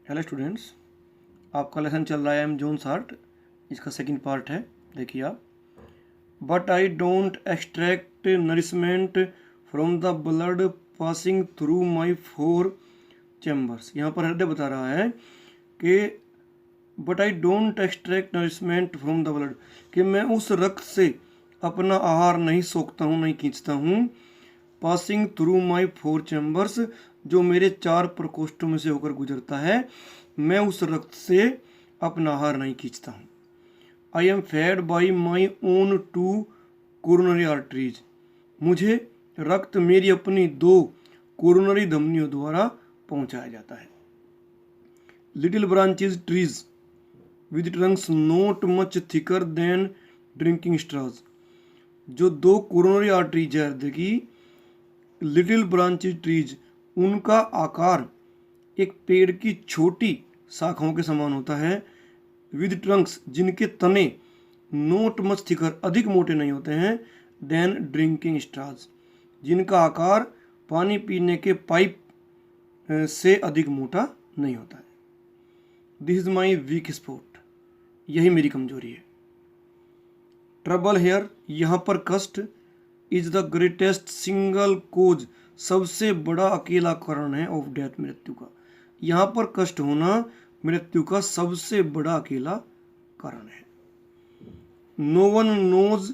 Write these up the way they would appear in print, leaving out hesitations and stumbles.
Hello students, आपका lesson चल रहा है एम जोन्स आर्ट। इसका सेकंड पार्ट है, देखिए आप। But I don't extract nourishment from the blood passing through my 4 chambers. यहाँ पर हृदय बता रहा है कि but I don't extract nourishment from the blood, कि मैं उस रक्त से अपना आहार नहीं सोखता हूँ, नहीं खींचता हूँ। पासिंग थ्रू माई 4 चैम्बर्स, जो मेरे 4 प्रकोष्ठों में से होकर गुजरता है, मैं उस रक्त से अपना आहार नहीं खींचता हूँ। I am fed by my own 2 coronary arteries, मुझे रक्त मेरी अपनी 2 कोरोनरी धमनियों द्वारा पहुंचाया जाता है। Little branches trees with trunks not much thicker than drinking straws, जो 2 कोरोनरी आर्टरीज है देखिए, लिटिल ब्रांचेज ट्रीज, उनका आकार एक पेड़ की छोटी शाखाओं के समान होता है। विद ट्रंक्स, जिनके तने नोट मच थिकर, अधिक मोटे नहीं होते हैं, देन ड्रिंकिंग स्ट्राज, जिनका आकार पानी पीने के पाइप से अधिक मोटा नहीं होता है। This is my week spot, यही मेरी कमजोरी है। ट्रबल हेयर, यहाँ पर कष्ट, इज द ग्रेटेस्ट सिंगल कोज, सबसे बड़ा अकेला कारण है ऑफ डेथ, मृत्यु का। यहाँ पर कष्ट होना मृत्यु का सबसे बड़ा अकेला कारण है। नो वन नोज,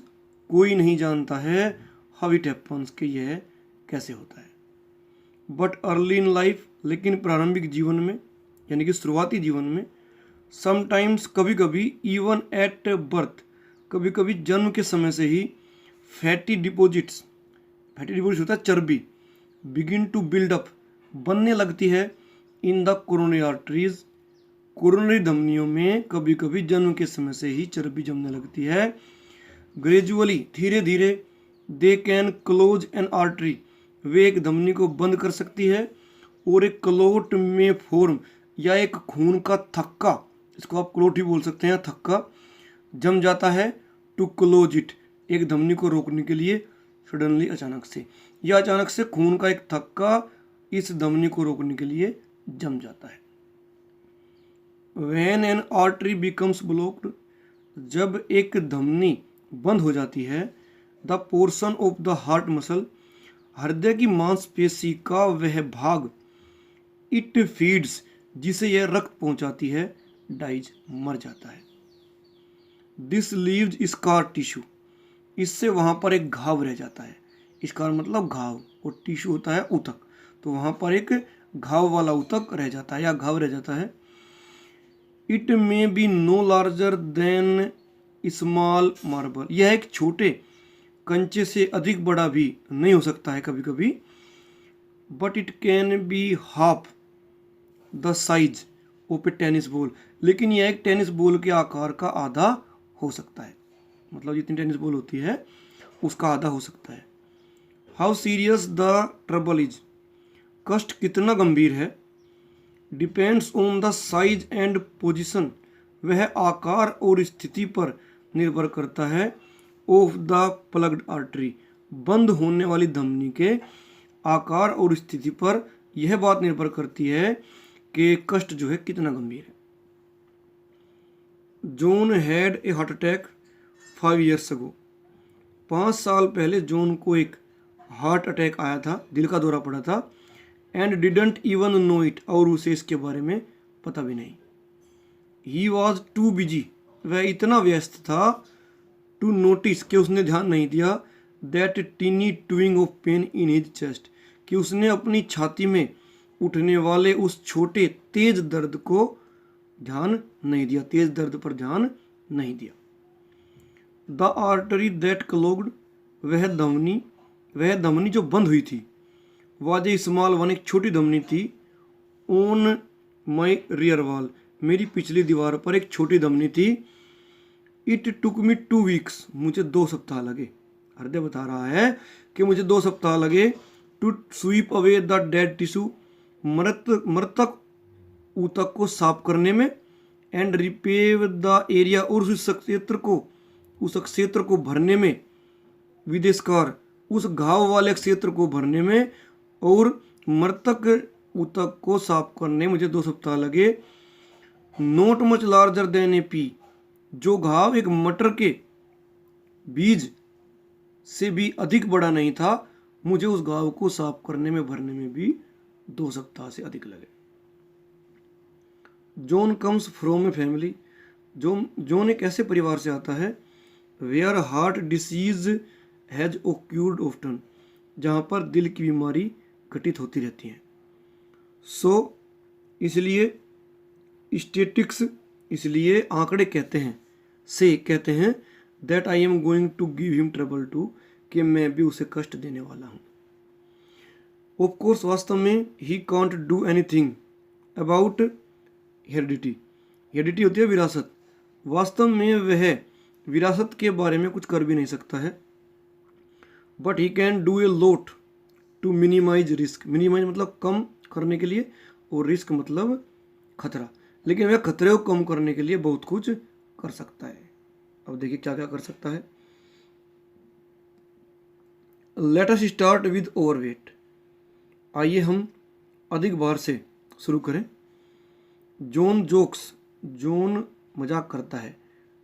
कोई नहीं जानता है, हाउ इट हैपन्स, कि यह कैसे होता है। बट अर्ली इन लाइफ, लेकिन प्रारंभिक जीवन में, यानी कि शुरुआती जीवन में, समटाइम्स, कभी कभी, इवन एट बर्थ, कभी कभी जन्म के समय से ही, फैटी डिपोजिट्स होता है चर्बी, बिगिन टू बिल्ड अप, बनने लगती है, in the coronary arteries, coronary धमनियों में कभी कभी जन्म के समय से ही चर्बी जमने लगती है। ग्रेजुअली, धीरे धीरे, they can close an artery, वे एक धमनी को बंद कर सकती है, और एक क्लोट में फॉर्म, या एक खून का थक्का, इसको आप क्लोट ही बोल सकते हैं, थक्का जम जाता है। टू क्लोज इट, एक धमनी को रोकने के लिए, सडनली, अचानक से, या अचानक से खून का एक थक्का इस धमनी को रोकने के लिए जम जाता है। When an artery becomes blocked, जब एक धमनी बंद हो जाती है, the portion of the heart muscle, हृदय की मांसपेशी का वह भाग, इट फीड्स, जिसे यह रक्त पहुंचाती है, डाइज, मर जाता है। दिस लीव्स स्कार टिश्यू, इससे वहां पर एक घाव रह जाता है। स्कार मतलब घाव, और टिश्यू होता है ऊतक, तो वहां पर एक घाव वाला ऊतक रह जाता है या घाव रह जाता है। It may be no larger than small marble, यह एक छोटे कंचे से अधिक बड़ा भी नहीं हो सकता है कभी कभी। But it can be half the size of A tennis ball, लेकिन यह एक टेनिस बॉल के आकार का आधा हो सकता है, मतलब जितनी टेनिस बॉल होती है उसका आधा हो सकता है। How serious the trouble is, कष्ट कितना गंभीर है, depends on the size and position, वह आकार और स्थिति पर निर्भर करता है। ऑफ द प्लग्ड आर्टरी, बंद होने वाली धमनी के आकार और स्थिति पर यह बात निर्भर करती है कि कष्ट जो है कितना गंभीर है। John had a heart attack 5 years ago, 5 साल पहले जॉन को एक हार्ट अटैक आया था, दिल का दौरा पड़ा था। And didn't even know it, और उसे इसके बारे में पता भी नहीं। ही वॉज टू बिजी, वह इतना व्यस्त था, टू नोटिस, कि उसने ध्यान नहीं दिया, that tiny twinge of pain in his chest, कि उसने अपनी छाती में उठने वाले उस छोटे तेज दर्द को ध्यान नहीं दिया, तेज दर्द पर ध्यान नहीं दिया। द आर्टरी दैट क्लोग्ड, वह धमनी जो बंद हुई थी, वाज ए स्मॉल वन, एक छोटी धमनी थी। ऑन माई रियर वॉल, मेरी पिछली दीवार पर एक छोटी धमनी थी। इट टुक मी 2 weeks, मुझे 2 सप्ताह लगे। हृदय बता रहा है कि मुझे 2 सप्ताह लगे। To sweep away the dead tissue, मृतक ऊतक को साफ करने में। एंड रिपेव द एरिया, और उस क्षेत्र को भरने में। विद स्कार, उस घाव वाले क्षेत्र को भरने में, और मृतक ऊतक को साफ करने मुझे 2 सप्ताह लगे। Not much larger than A P, जो घाव एक मटर के बीज से भी अधिक बड़ा नहीं था, मुझे उस घाव को साफ करने में भरने में भी 2 सप्ताह से अधिक लगे। John comes from a family, John एक ऐसे परिवार से आता है where heart disease has occurred often, जहाँ पर दिल की बीमारी घटित होती रहती है। सो इसलिए स्टेटिक्स, इसलिए आंकड़े कहते हैं, से कहते हैं that I am going to give him trouble to, कि मैं भी उसे कष्ट देने वाला हूँ। ऑफ कोर्स, वास्तव में he can't do anything about heredity, heredity होती है विरासत, वास्तव में वह विरासत के बारे में कुछ कर भी नहीं सकता है। But he can do a lot to minimise risk, minimise मतलब कम करने के लिए, और रिस्क मतलब खतरा, लेकिन वह खतरे को कम करने के लिए बहुत कुछ कर सकता है। अब देखिए क्या क्या कर सकता है। Let us start with overweight, आइए हम अधिक भार से शुरू करें। जॉन जोक्स, जॉन मजाक करता है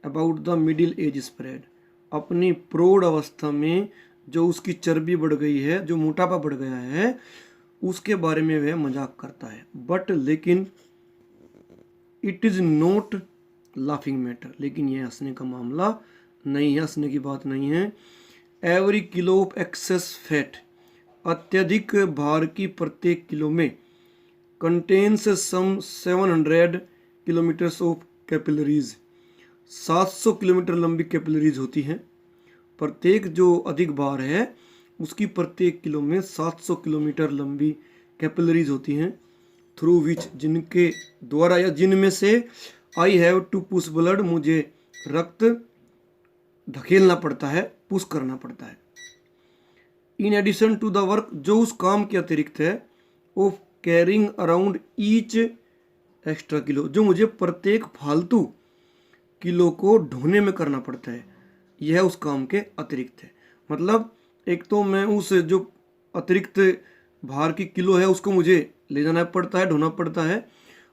about the middle age spread, अपनी प्रौढ़ अवस्था में जो उसकी चर्बी बढ़ गई है, जो मोटापा बढ़ गया है, उसके बारे में वह मजाक करता है। बट लेकिन it is not laughing matter, लेकिन यह हंसने का मामला नहीं है, हंसने की बात नहीं है। Every kilo of excess fat, अत्यधिक भार की प्रत्येक किलो में contains some 700 kilometres of capillaries, 700 kilometre लंबी कैपिलरीज होती हैं। प्रत्येक जो अधिक भार है उसकी प्रत्येक किलो में 700 किलोमीटर लंबी कैपिलरीज होती हैं। थ्रू विच, जिनके द्वारा या जिनमें से I have to push blood, मुझे रक्त धकेलना पड़ता है, पुश करना पड़ता है। In addition to the work, जो उस काम के अतिरिक्त है, of carrying around each extra kilo, जो मुझे प्रत्येक फालतू किलो को ढोने में करना पड़ता है, यह उस काम के अतिरिक्त है। मतलब एक तो मैं उस जो अतिरिक्त भार की किलो है उसको मुझे ले जाना पड़ता है, ढोना पड़ता है,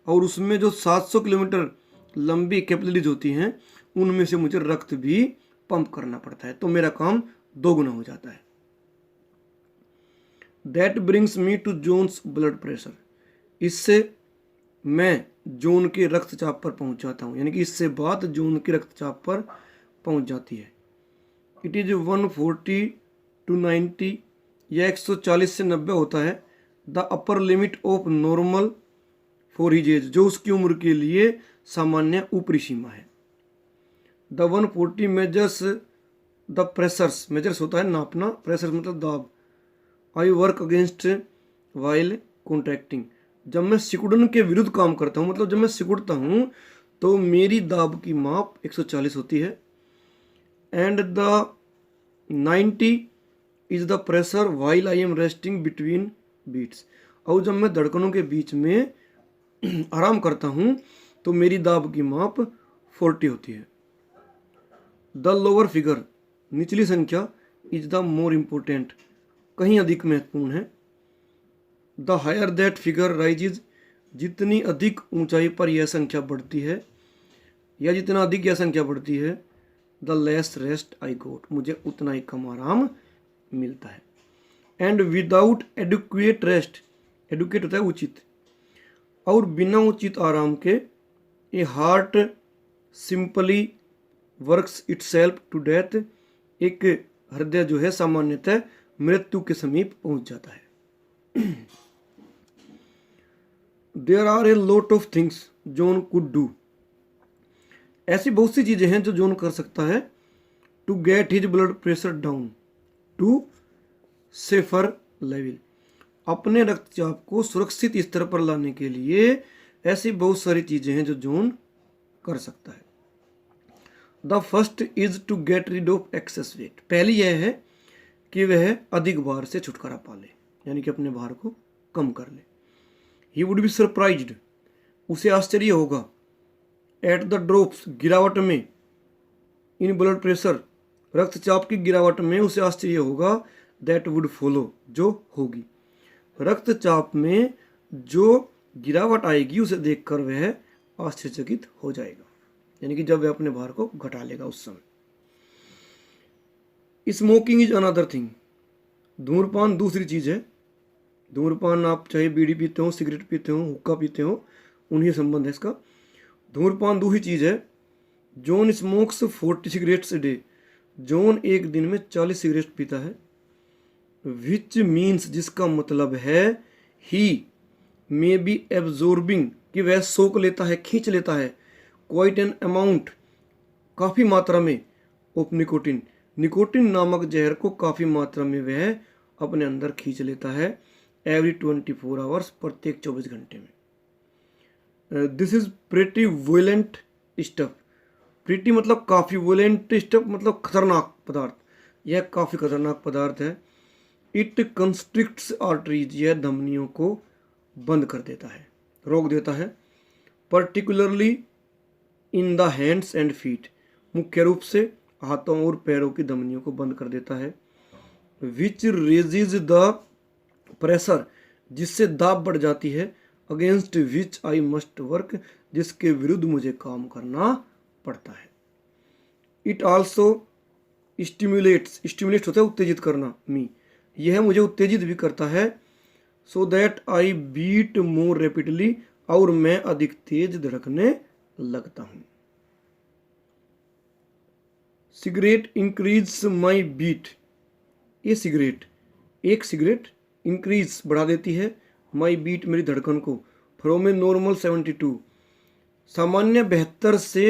और उसमें जो 700 किलोमीटर लंबी कैपिलरीज होती हैं उनमें से मुझे रक्त भी पंप करना पड़ता है, तो मेरा काम 2 गुना हो जाता है। That brings me to Jones blood pressure, इससे मैं जॉन के रक्तचाप पर पहुंच जाता हूँ, यानी कि इससे बात जॉन के रक्तचाप पर पहुंच जाती है। इट इज 140 to 90, यह 140 से 90 होता है। The upper limit of normal for his age, जो उसकी उम्र के लिए सामान्य ऊपरी सीमा है। The 140 measures the pressures, measures होता है नापना, प्रेशर मतलब दाब। I work against while contracting, जब मैं सिकुड़न के विरुद्ध काम करता हूँ, मतलब जब मैं सिकुड़ता हूँ तो मेरी दाब की माप 140 होती है। And the 90 is the pressure while I am resting between beats, और जब मैं धड़कनों के बीच में आराम करता हूँ तो मेरी दाब की माप 40 होती है। द लोअर फिगर, निचली संख्या, इज द मोर इम्पोर्टेंट, कहीं अधिक महत्वपूर्ण है। The higher that figure rises, जितनी अधिक ऊंचाई पर यह संख्या बढ़ती है या जितना अधिक यह संख्या बढ़ती है, the less rest I got, मुझे उतना ही कम आराम मिलता है। And without adequate rest, adequate होता है उचित, और बिना उचित आराम के a heart simply works itself to death, एक हृदय जो है सामान्यतः मृत्यु के समीप पहुंच जाता है। There are a lot of things John could do, ऐसी बहुत सी चीजें हैं जो जॉन कर सकता है। To get his blood pressure down to safer level, अपने रक्तचाप को सुरक्षित स्तर पर लाने के लिए ऐसी बहुत सारी चीजें हैं जो जॉन कर सकता है। The first is to get rid of excess weight, पहली यह है कि वह अधिक भार से छुटकारा पा ले, यानी कि अपने भार को कम कर ले। ही वुड बी सरप्राइज्ड, उसे आश्चर्य होगा, एट द ड्रॉप्स, गिरावट में, इन ब्लड प्रेशर, रक्तचाप की गिरावट में उसे आश्चर्य होगा, दैट वुड फॉलो, जो होगी। रक्तचाप में जो गिरावट आएगी उसे देखकर वह आश्चर्यचकित हो जाएगा, यानी कि जब वह अपने भार को घटा लेगा उस समय। स्मोकिंग इज अनदर थिंग, धूम्रपान दूसरी चीज है। धूम्रपान आप चाहे बीड़ी पीते हो, सिगरेट पीते हो, हुक्का पीते हो, उन्हीं संबंध है इसका। धूम्रपान दूसरी चीज है। John smokes 40 cigarettes a day, John एक दिन में 40 सिगरेट पीता है। विच मीन्स, जिसका मतलब है ही मे बी एब्जॉर्बिंग, कि वह सोख लेता है, खींच लेता है, क्वाइट एन अमाउंट, काफ़ी मात्रा में, ऑफ निकोटिन, निकोटिन नामक जहर को काफ़ी मात्रा में वह अपने अंदर खींच लेता है एवरी 24 आवर्स, प्रत्येक 24 घंटे में। This is pretty वोलेंट stuff, pretty मतलब काफ़ी, वोलेंट स्टफ मतलब खतरनाक पदार्थ, यह काफ़ी खतरनाक पदार्थ है। इट कंस्ट्रिक्ट्स आर्टरीज, यह धमनियों को बंद कर देता है, रोक देता है। Particularly in the hands and feet, मुख्य रूप से हाथों और पैरों की धमनियों को बंद कर देता है। विच रेजिज द प्रेशर, जिससे दाब बढ़ जाती है। Against which I must work, जिसके विरुद्ध मुझे काम करना पड़ता है। इट आल्सो स्टिमुलेट्स, स्टिमुलेट होता है उत्तेजित करना, मी, यह मुझे उत्तेजित भी करता है। So that I beat more rapidly, और मैं अधिक तेज धड़कने लगता हूं। सिगरेट इंक्रीज माई बीट, ये सिगरेट, एक सिगरेट इंक्रीज बढ़ा देती है, माई बीट मेरी धड़कन को, फ्रॉम ए नॉर्मल 72, सामान्य 72 से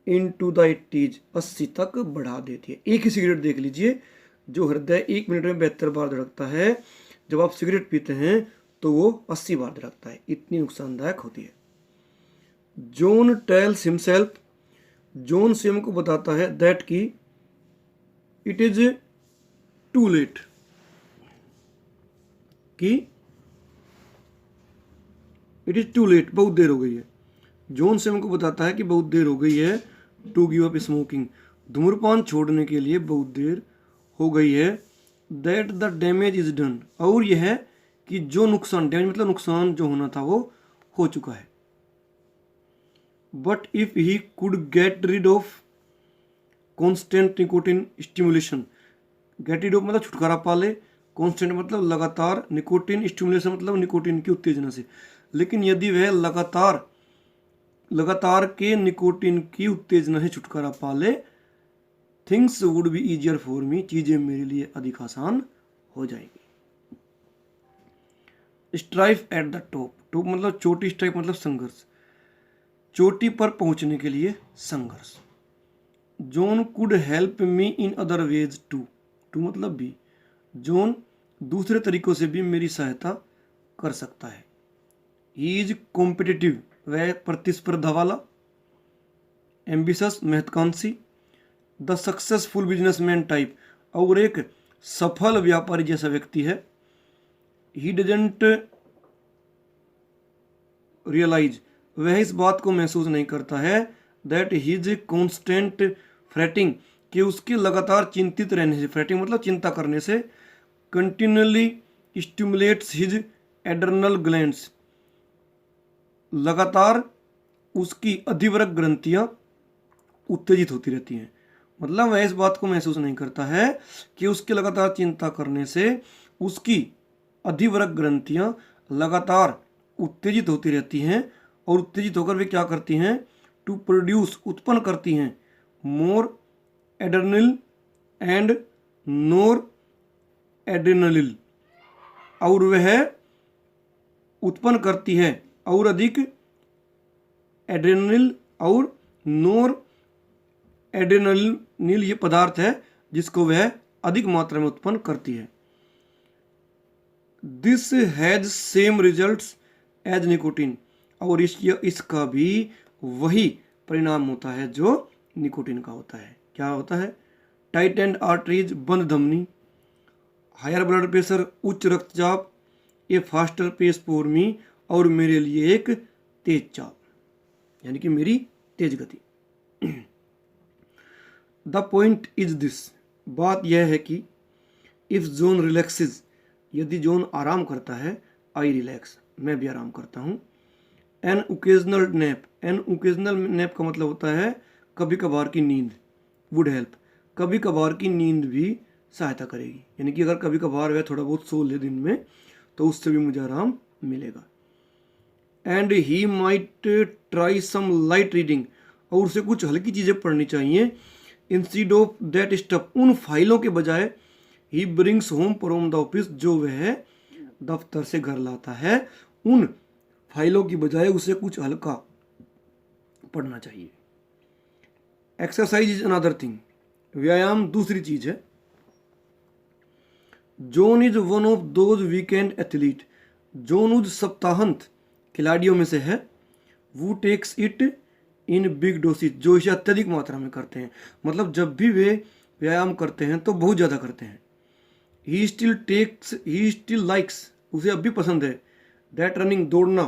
इनटू द 80, 80 तक बढ़ा देती है। एक ही सिगरेट देख लीजिए, जो हृदय 1 मिनट में 72 बार धड़कता है, जब आप सिगरेट पीते हैं तो वो 80 बार धड़कता है, इतनी नुकसानदायक होती है। जॉन टेल्स हिमसेल्फ, जॉन स्वयं को बताता है दैट की इट इज टू लेट, कि इट इज टू लेट, बहुत देर हो गई है। जॉन स्वयं को बताता है कि बहुत देर हो गई है, टू गिव अप स्मोकिंग, धूम्रपान छोड़ने के लिए बहुत देर हो गई है। That the damage is done, और यह है कि जो नुकसान, डैमेज मतलब नुकसान जो होना था वो हो चुका है। But if he could get rid of constant nicotine stimulation, get rid of मतलब छुटकारा पा ले, कॉन्स्टेंट मतलब लगातार, निकोटिन स्टिमुलेशन मतलब निकोटिन की उत्तेजना से। लेकिन यदि वह लगातार के निकोटिन की उत्तेजना से छुटकारा पा ले, things would be easier for me, चीजें मेरे लिए अधिक आसान हो जाएगी। Strife at the top, top मतलब चोटी, स्ट्राइफ मतलब संघर्ष, चोटी पर पहुंचने के लिए संघर्ष। John could help me in other ways too, too मतलब भी, जॉन दूसरे तरीकों से भी मेरी सहायता कर सकता है। ही इज कॉम्पिटिटिव, वह प्रतिस्पर्धा वाला। एम्बिशस महत्वाकांक्षी। द सक्सेसफुल बिजनेसमैन टाइप, और एक सफल व्यापारी जैसा व्यक्ति है। ही डजंट रियलाइज, वह इस बात को महसूस नहीं करता है दैट हिज कॉन्स्टेंट फ्रेटिंग, कि उसके लगातार चिंतित रहने से, फ्रेटिंग मतलब चिंता करने से, continually stimulates his adrenal glands, लगातार उसकी अधिवृक्क ग्रंथियां उत्तेजित होती रहती हैं। मतलब वह इस बात को महसूस नहीं करता है कि उसके लगातार चिंता करने से उसकी अधिवृक्क ग्रंथियां लगातार उत्तेजित होती रहती हैं, और उत्तेजित होकर वे क्या करती हैं, टू प्रोड्यूस उत्पन्न करती हैं, मोर एड्रेनल एंड नोर एड्रेनलिल, और वह उत्पन्न करती है और अधिक एड्रेनल और नोर एड्रेनलिल, ये पदार्थ है जिसको वह अधिक मात्रा में उत्पन्न करती है। This has same results as nicotine, और इसका भी वही परिणाम होता है जो निकोटिन का होता है। क्या होता है? टाइटेंड आर्टरीज, बंद धमनी, हायर ब्लड प्रेशर, उच्च रक्तचाप, ए फास्टर पेस फॉर मी, और मेरे लिए एक तेज चाप, यानी कि मेरी तेज गति। द पॉइंट इज दिस, बात यह है कि इफ जोन रिलैक्सेस, यदि जोन आराम करता है, आई रिलैक्स, मैं भी आराम करता हूँ। An occasional nap, an occasional nap का मतलब होता है कभी कभार की नींद। वुड हेल्प, कभी कभार की नींद भी सहायता करेगी, यानी कि अगर कभी कभार वह थोड़ा बहुत सो ले दिन में तो उससे भी मुझे आराम मिलेगा। And he might try some light reading, और उसे कुछ हल्की चीज़ें पढ़नी चाहिए। इंस्टीड ऑफ दैट स्टफ, उन फाइलों के बजाय he brings home from the office, जो वह दफ्तर से घर लाता है, उन फाइलों की बजाय उसे कुछ हल्का पढ़ना चाहिए। एक्सरसाइज इज अनदर थिंग, व्यायाम दूसरी चीज है। John is one of those weekend athlete, John उस सप्ताहांत खिलाड़ियों में से है। वो takes it in big doses, जो इसे अत्यधिक मात्रा में करते हैं, मतलब जब भी वे व्यायाम करते हैं तो बहुत ज़्यादा करते हैं। ही स्टिल लाइक्स, उसे अब भी पसंद है, दैट रनिंग, दौड़ना,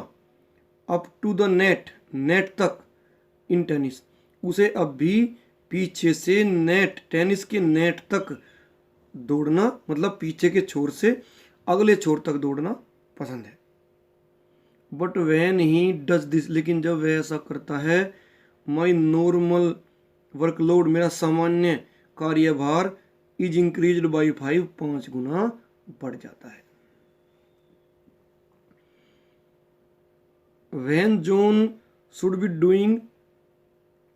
up to the net, net तक, इन टेनिस, उसे अब भी पीछे से नेट, टेनिस के नेट तक दौड़ना, मतलब पीछे के छोर से अगले छोर तक दौड़ना पसंद है। But when he does this, लेकिन जब वह ऐसा करता है, माई नॉर्मल वर्कलोड, मेरा सामान्य कार्यभार, इज इंक्रीज्ड बाई 5, 5 गुना बढ़ जाता है। When John should be doing,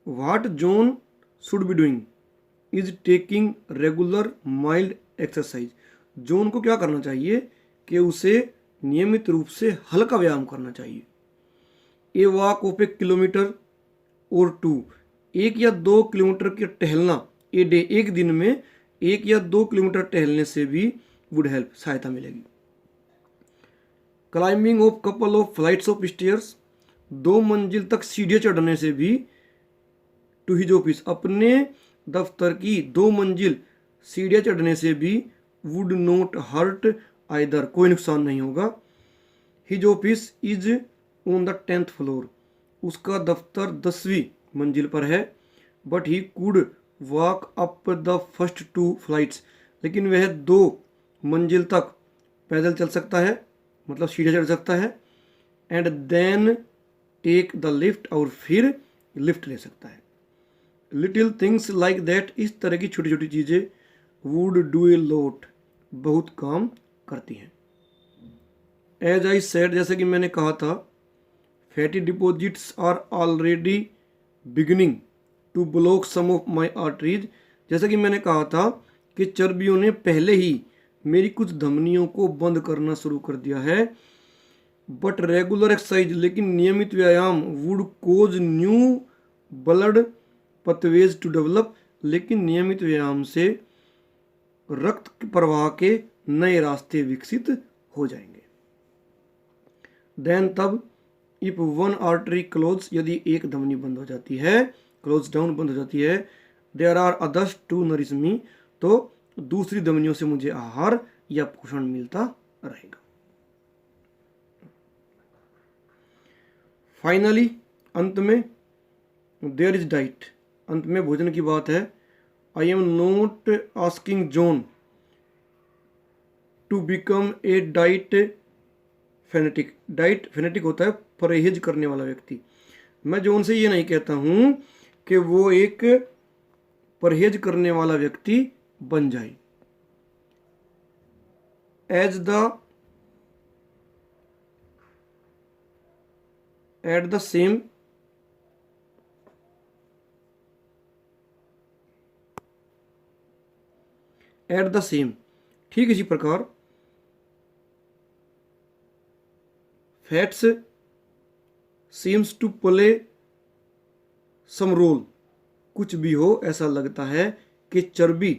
what John should be doing is taking regular mild exercise. John को क्या करना चाहिए कि उसे नियमित रूप से हल्का व्यायाम करना चाहिए। A walk of A kilometre और 2, 1 या 2 किलोमीटर के टहलना, ए डे, एक दिन में 1 या 2 किलोमीटर टहलने से भी वुड हेल्प, सहायता मिलेगी। Climbing of couple of flights of stairs, 2 मंजिल तक सीढ़ियाँ चढ़ने से भी, टू हिज ऑफिस, अपने दफ्तर की 2 मंजिल सीढ़ियाँ चढ़ने से भी, वुड नॉट हर्ट आइदर, कोई नुकसान नहीं होगा। His office is on the 10th floor, उसका दफ्तर 10वीं मंजिल पर है। But he could walk up the first 2 flights, लेकिन वह 2 मंजिल तक पैदल चल सकता है, मतलब सीढ़ियाँ चढ़ सकता है। And then take the lift, और फिर लिफ्ट ले सकता है। लिटिल थिंग्स लाइक दैट, इस तरह की छोटी छोटी चीज़ें, वुड डू ए लॉट, बहुत काम करती हैं। एज आई सेड, जैसे कि मैंने कहा था, fatty deposits are already beginning to block some of my arteries, जैसे कि मैंने कहा था कि चर्बियों ने पहले ही मेरी कुछ धमनियों को बंद करना शुरू कर दिया है। बट रेगुलर एक्सरसाइज, लेकिन नियमित व्यायाम, would cause new blood pathways to develop, लेकिन नियमित व्यायाम से रक्त प्रवाह के नए रास्ते विकसित हो जाएंगे। देन तब, इफ वन आर्टरी क्लोज, यदि एक धमनी बंद हो जाती है, क्लोज डाउन, बंद हो जाती है, there are others to nourish me, तो दूसरी धमनियों से मुझे आहार या पोषण मिलता रहेगा। फाइनली, अंत में, देयर इज डाइट, अंत में भोजन की बात है। I am not asking John to become a diet fanatic, diet fanatic होता है परहेज करने वाला व्यक्ति। मैं जॉन से ये नहीं कहता हूं कि वो एक परहेज करने वाला व्यक्ति बन जाए। एट द सेम, ठीक इसी प्रकार, fats seems to play some role, कुछ भी हो, ऐसा लगता है कि चर्बी,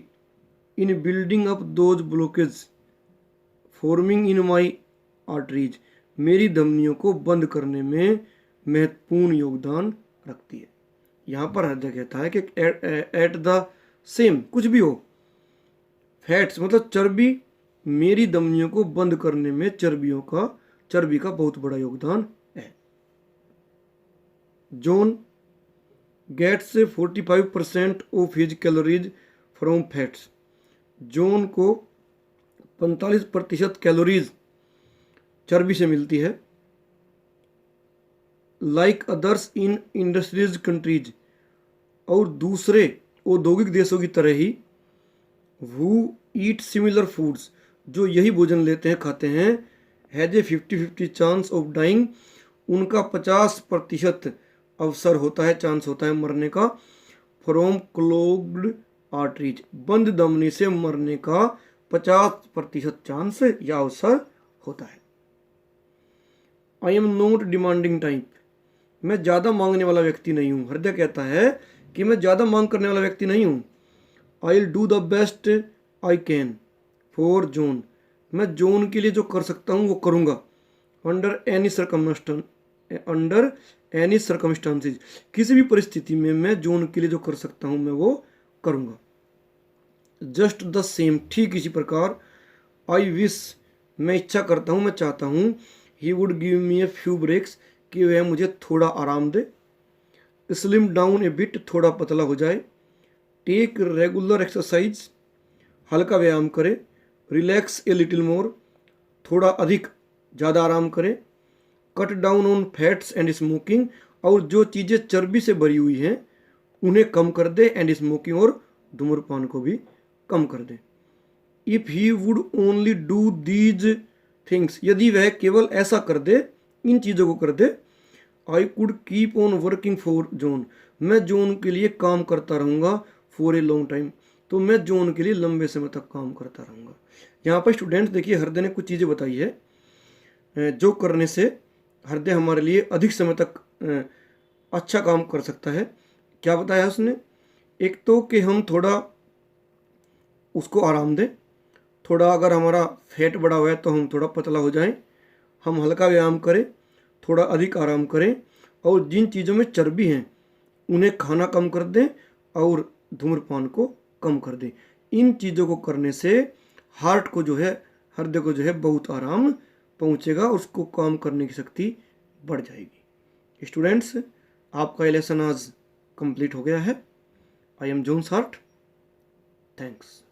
in building up those blockage forming in my arteries, मेरी धमनियों को बंद करने में महत्वपूर्ण योगदान रखती है। यहाँ पर हृदय कहता है कि एट द सेम, कुछ भी हो, फैट्स मतलब चर्बी, मेरी धमनियों को बंद करने में चर्बी का बहुत बड़ा योगदान है। John gets 45% of his calories from fats, John को 45% कैलोरीज चर्बी से मिलती है। Like others in industries countries, और दूसरे औद्योगिक देशों की तरह ही, who eat similar foods, जो यही भोजन लेते हैं खाते हैं, has a 50-50 chance of dying, उनका 50% अवसर होता है, चांस होता है मरने का, फ्रॉम क्लोग्ड आर्टरीज, बंद धमनी से मरने का 50% चांस या अवसर होता है। I am not demanding type, मैं ज़्यादा मांगने वाला व्यक्ति नहीं हूँ। हृदय कहता है कि मैं ज़्यादा मांग करने वाला व्यक्ति नहीं हूँ। I will do the best I can for John, मैं जॉन के लिए जो कर सकता हूँ वो करूँगा। अंडर एनी सर्कमस्टांसिस, किसी भी परिस्थिति में मैं जॉन के लिए जो कर सकता हूँ मैं वो करूँगा। जस्ट द सेम, ठीक इसी प्रकार, आई विश, मैं इच्छा करता हूँ, मैं चाहता हूँ, he would give me a few breaks, कि वह मुझे थोड़ा आराम दे। स्लिम डाउन ए बिट, थोड़ा पतला हो जाए। टेक रेगुलर एक्सरसाइज, हल्का व्यायाम करे। रिलैक्स ए लिटिल मोर, थोड़ा अधिक ज़्यादा आराम करे। Cut down on fats and smoking, और जो चीज़ें चर्बी से भरी हुई हैं उन्हें कम कर दे। एंड स्मोकिंग, और धूम्रपान को भी कम कर दे। If he would only do these things, यदि वह केवल ऐसा कर दे, इन चीज़ों को कर दे। I could keep on working for John, मैं जॉन के लिए काम करता रहूँगा। फॉर ए लॉन्ग टाइम, तो मैं जॉन के लिए लंबे समय तक काम करता रहूँगा। यहाँ पर स्टूडेंट्स देखिए, हृदय ने कुछ चीज़ें बताई है जो करने से हृदय हमारे लिए अधिक समय तक अच्छा काम कर सकता है। क्या बताया उसने? एक तो कि हम थोड़ा उसको आराम दें, थोड़ा अगर हमारा फैट बढ़ा हुआ है तो हम थोड़ा पतला हो जाएं, हम हल्का व्यायाम करें, थोड़ा अधिक आराम करें, और जिन चीज़ों में चर्बी हैं उन्हें खाना कम कर दें और धूम्रपान को कम कर दें। इन चीज़ों को करने से हार्ट को जो है, हृदय को जो है बहुत आराम पहुंचेगा, उसको काम करने की शक्ति बढ़ जाएगी। स्टूडेंट्स, आपका ये लेसन आज कंप्लीट हो गया है। I am John Sart, thanks.